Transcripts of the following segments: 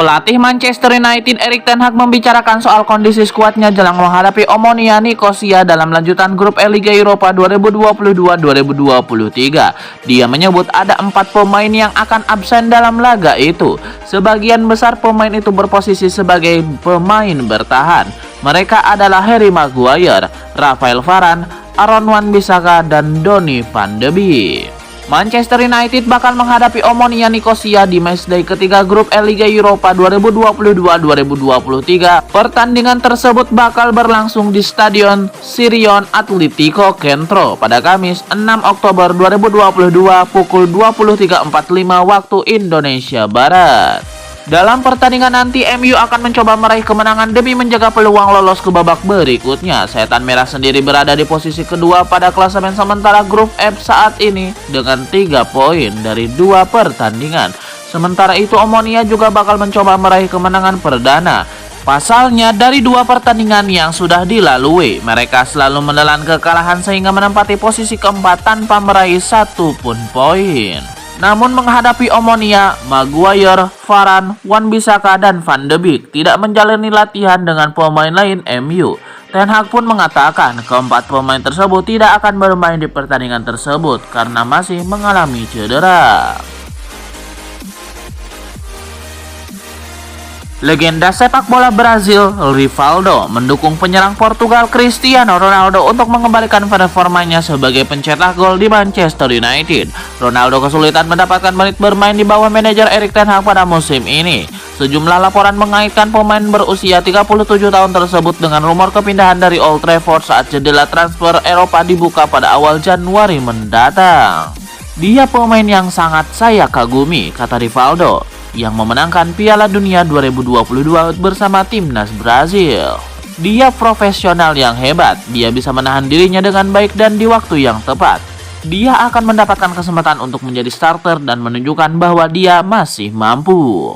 Pelatih Manchester United Erik ten Hag membicarakan soal kondisi skuadnya jelang menghadapi Omonia Nicosia dalam lanjutan grup E Liga Eropa 2022-2023. Dia menyebut ada 4 pemain yang akan absen dalam laga itu. Sebagian besar pemain itu berposisi sebagai pemain bertahan. Mereka adalah Harry Maguire, Rafael Varane, Aaron Wan-Bissaka, dan Donny van de Beek. Manchester United bakal menghadapi Omonia Nicosia di matchday ketiga grup E Liga Eropa 2022-2023. Pertandingan tersebut bakal berlangsung di Stadion Sirion Atletico Centro pada Kamis 6 Oktober 2022 pukul 23.45 waktu Indonesia Barat. Dalam pertandingan nanti, MU akan mencoba meraih kemenangan demi menjaga peluang lolos ke babak berikutnya. Setan Merah sendiri berada di posisi kedua pada klasemen sementara grup F saat ini dengan 3 poin dari 2 pertandingan. Sementara itu, Omonia juga bakal mencoba meraih kemenangan perdana. Pasalnya, dari 2 pertandingan yang sudah dilalui, mereka selalu menelan kekalahan sehingga menempati posisi keempat tanpa meraih 1 pun poin. Namun menghadapi Omonia, Maguire, Varane, Wan-Bissaka, dan Van de Beek tidak menjalani latihan dengan pemain lain MU. Ten Hag pun mengatakan keempat pemain tersebut tidak akan bermain di pertandingan tersebut karena masih mengalami cedera. Legenda sepak bola Brazil, Rivaldo, mendukung penyerang Portugal Cristiano Ronaldo untuk mengembalikan performanya sebagai pencetak gol di Manchester United. Ronaldo kesulitan mendapatkan menit bermain di bawah manajer Erik ten Hag pada musim ini. Sejumlah laporan mengaitkan pemain berusia 37 tahun tersebut dengan rumor kepindahan dari Old Trafford saat jendela transfer Eropa dibuka pada awal Januari mendatang. Dia pemain yang sangat saya kagumi, kata Rivaldo, yang memenangkan Piala Dunia 2022 bersama timnas Brazil. Dia profesional yang hebat, dia bisa menahan dirinya dengan baik dan di waktu yang tepat. Dia akan mendapatkan kesempatan untuk menjadi starter dan menunjukkan bahwa dia masih mampu.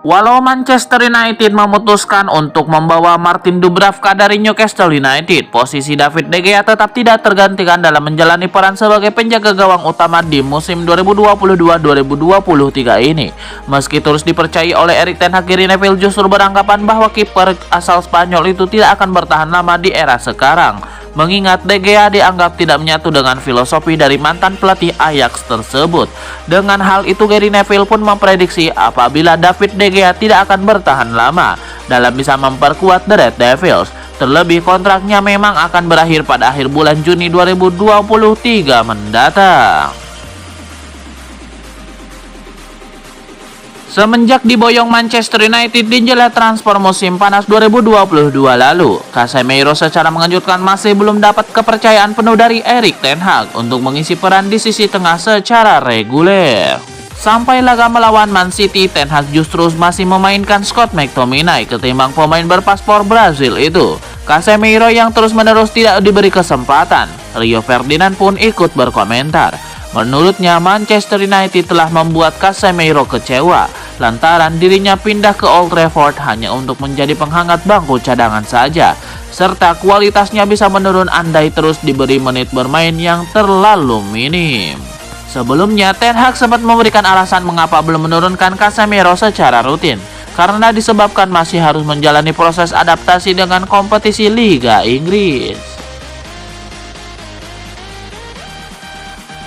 Walau Manchester United memutuskan untuk membawa Martin Dubravka dari Newcastle United, posisi David De Gea tetap tidak tergantikan dalam menjalani peran sebagai penjaga gawang utama di musim 2022-2023 ini. Meski terus dipercayai oleh Erik ten Hag, Gary Neville justru beranggapan bahwa kiper asal Spanyol itu tidak akan bertahan lama di era sekarang. Mengingat De Gea dianggap tidak menyatu dengan filosofi dari mantan pelatih Ajax tersebut. Dengan hal itu, Gary Neville pun memprediksi apabila David De Gea tidak akan bertahan lama dalam bisa memperkuat The Red Devils. Terlebih kontraknya memang akan berakhir pada akhir bulan Juni 2023 mendatang. Semenjak diboyong Manchester United di jendela transfer musim panas 2022 lalu, Casemiro secara mengejutkan masih belum dapat kepercayaan penuh dari Erik ten Hag untuk mengisi peran di sisi tengah secara reguler. Sampai laga melawan Man City, Ten Hag justru masih memainkan Scott McTominay ketimbang pemain berpaspor Brazil itu. Casemiro yang terus-menerus tidak diberi kesempatan. Rio Ferdinand pun ikut berkomentar. Menurutnya, Manchester United telah membuat Casemiro kecewa lantaran dirinya pindah ke Old Trafford hanya untuk menjadi penghangat bangku cadangan saja, serta kualitasnya bisa menurun andai terus diberi menit bermain yang terlalu minim. Sebelumnya, Ten Hag sempat memberikan alasan mengapa belum menurunkan Casemiro secara rutin, karena disebabkan masih harus menjalani proses adaptasi dengan kompetisi Liga Inggris.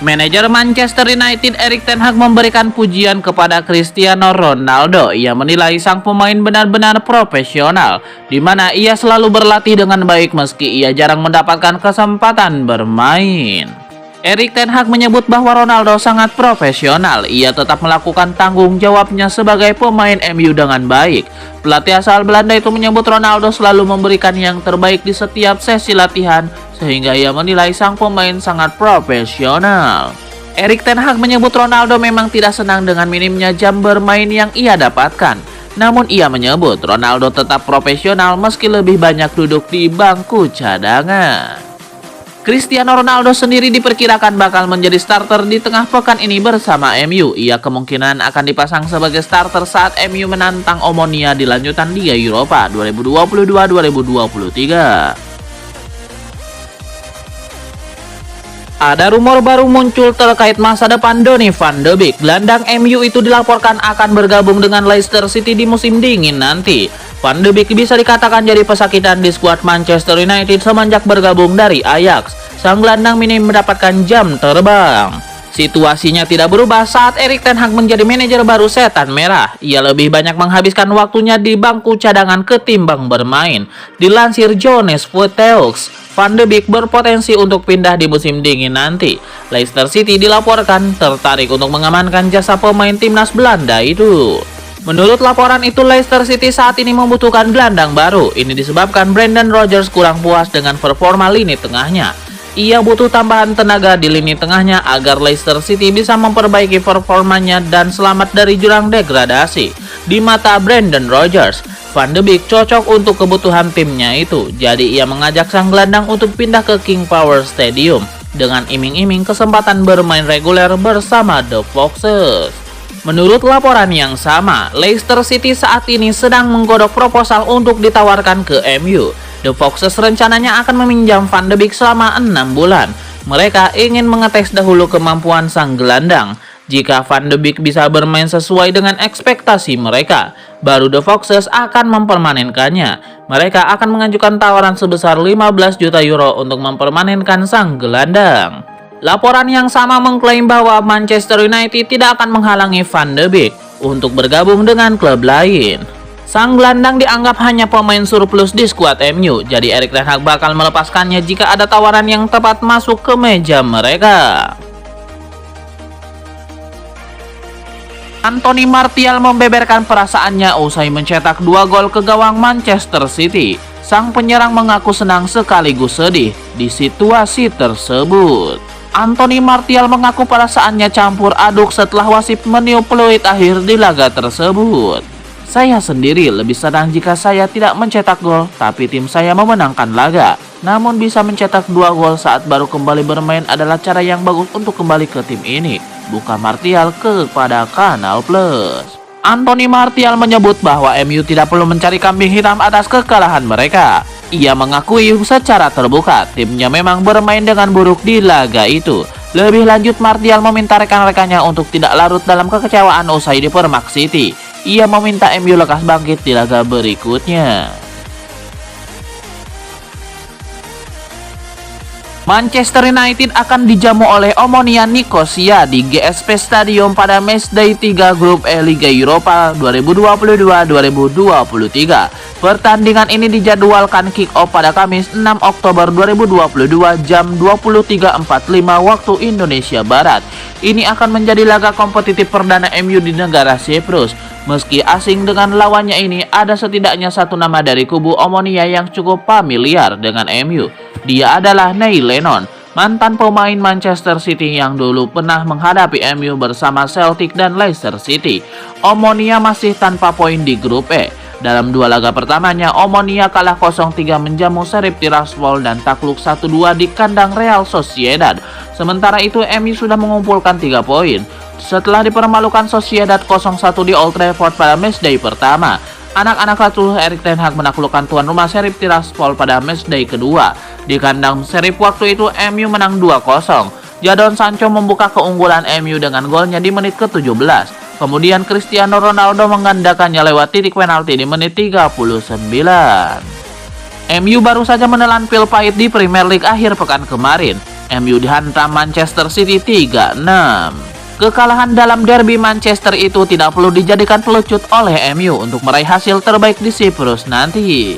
Manajer Manchester United Erik ten Hag memberikan pujian kepada Cristiano Ronaldo. Ia menilai sang pemain benar-benar profesional, di mana ia selalu berlatih dengan baik meski ia jarang mendapatkan kesempatan bermain. Erik ten Hag menyebut bahwa Ronaldo sangat profesional. Ia tetap melakukan tanggung jawabnya sebagai pemain MU dengan baik. Pelatih asal Belanda itu menyebut Ronaldo selalu memberikan yang terbaik di setiap sesi latihan, sehingga ia menilai sang pemain sangat profesional. Erik ten Hag menyebut Ronaldo memang tidak senang dengan minimnya jam bermain yang ia dapatkan. Namun ia menyebut Ronaldo tetap profesional meski lebih banyak duduk di bangku cadangan. Cristiano Ronaldo sendiri diperkirakan bakal menjadi starter di tengah pekan ini bersama MU. Ia kemungkinan akan dipasang sebagai starter saat MU menantang Omonia di lanjutan Liga Eropa 2022-2023. Ada rumor baru muncul terkait masa depan Donny van de Beek. Gelandang MU itu dilaporkan akan bergabung dengan Leicester City di musim dingin nanti. Van de Beek bisa dikatakan jadi pesakitan di skuad Manchester United semenjak bergabung dari Ajax. Sang gelandang minim mendapatkan jam terbang. Situasinya tidak berubah saat Erik ten Hag menjadi manajer baru Setan Merah. Ia lebih banyak menghabiskan waktunya di bangku cadangan ketimbang bermain. Dilansir Jonas Voeteux, Van de Beek berpotensi untuk pindah di musim dingin nanti. Leicester City dilaporkan tertarik untuk mengamankan jasa pemain timnas Belanda itu. Menurut laporan itu, Leicester City saat ini membutuhkan gelandang baru. Ini disebabkan Brendan Rodgers kurang puas dengan performa lini tengahnya. Ia butuh tambahan tenaga di lini tengahnya agar Leicester City bisa memperbaiki performanya dan selamat dari jurang degradasi. Di mata Brendan Rodgers, Van de Beek cocok untuk kebutuhan timnya itu. Jadi ia mengajak sang gelandang untuk pindah ke King Power Stadium dengan iming-iming kesempatan bermain reguler bersama The Foxes. Menurut laporan yang sama, Leicester City saat ini sedang menggodok proposal untuk ditawarkan ke MU. The Foxes rencananya akan meminjam Van de Beek selama 6 bulan. Mereka ingin mengetes dahulu kemampuan sang gelandang. Jika Van de Beek bisa bermain sesuai dengan ekspektasi mereka, baru The Foxes akan mempermanenkannya. Mereka akan mengajukan tawaran sebesar 15 juta euro untuk mempermanenkan sang gelandang. Laporan yang sama mengklaim bahwa Manchester United tidak akan menghalangi Van de Beek untuk bergabung dengan klub lain. Sang gelandang dianggap hanya pemain surplus di skuad MU, jadi Erik ten Hag bakal melepaskannya jika ada tawaran yang tepat masuk ke meja mereka. Anthony Martial membeberkan perasaannya usai mencetak 2 gol ke gawang Manchester City. Sang penyerang mengaku senang sekaligus sedih di situasi tersebut. Anthony Martial mengaku perasaannya campur aduk setelah wasit meniup peluit akhir di laga tersebut. Saya sendiri lebih senang jika saya tidak mencetak gol, tapi tim saya memenangkan laga. Namun bisa mencetak 2 gol saat baru kembali bermain adalah cara yang bagus untuk kembali ke tim ini, bukan Martial kepada Kanal Plus. Anthony Martial menyebut bahwa MU tidak perlu mencari kambing hitam atas kekalahan mereka. Ia mengakui secara terbuka timnya memang bermain dengan buruk di laga itu. Lebih lanjut, Martial meminta rekan-rekannya untuk tidak larut dalam kekecewaan usai dipermak City. Ia meminta MU lekas bangkit di laga berikutnya. Manchester United akan dijamu oleh Omonia Nicosia di GSP Stadium pada matchday 3 grup E Liga Eropa 2022-2023. Pertandingan ini dijadwalkan kick-off pada Kamis 6 Oktober 2022 jam 23.45 waktu Indonesia Barat. Ini akan menjadi laga kompetitif perdana MU di negara Siprus. Meski asing dengan lawannya ini, ada setidaknya satu nama dari kubu Omonia yang cukup familiar dengan MU. Dia adalah Neil Lennon, mantan pemain Manchester City yang dulu pernah menghadapi MU bersama Celtic dan Leicester City. Omonia masih tanpa poin di grup E. Dalam 2 laga pertamanya, Omonia kalah 0-3 menjamu Sheriff Tiraspol dan takluk 1-2 di kandang Real Sociedad. Sementara itu, MU sudah mengumpulkan 3 poin. Setelah dipermalukan Sociedad 0-1 di Old Trafford pada matchday pertama, anak-anak asuh Erik ten Hag menaklukkan tuan rumah Sheriff Tiraspol pada matchday kedua. Di kandang Sheriff waktu itu MU menang 2-0. Jadon Sancho membuka keunggulan MU dengan golnya di menit ke-17. Kemudian Cristiano Ronaldo menggandakannya lewat titik penalti di menit 39. MU baru saja menelan pil pahit di Premier League akhir pekan kemarin. MU dihantam Manchester City 3-6. Kekalahan dalam derby Manchester itu tidak perlu dijadikan pelecut oleh MU untuk meraih hasil terbaik di Siprus nanti.